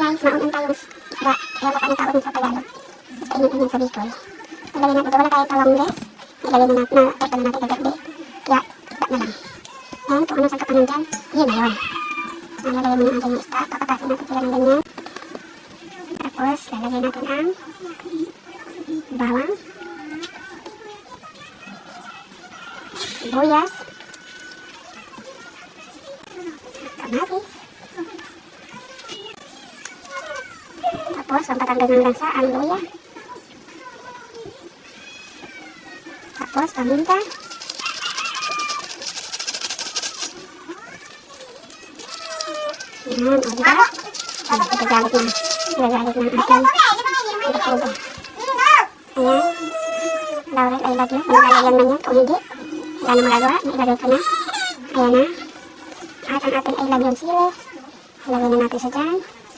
guys, maunang tayong isda. Kaya baka natawag sa Tagalog. Basta init-init sa Bicol. Ilagay natin, wala tayo tawang res. Ilagay na natin, na-type na natin kagabi. Kaya, isda na lang. Yan, kung ano saan kapanan dyan, yun na yun. Lalagay mo yung ating isda. Papatasin natin sila ng ganyan. Tapos, lalagay natin ang bawang, sibuyas, kamatis, tapos pampatanggal ng lansa ang luya, tapos paminta, yan, o diba? Igagalit ng ating adobo. Ayan, Laurel, I love you. Malalagyan man yan, kung hindi wala na magagawa, ilagay ko na. Ayan na. At ang ating I love you sili, ilagay na natin sa dyan.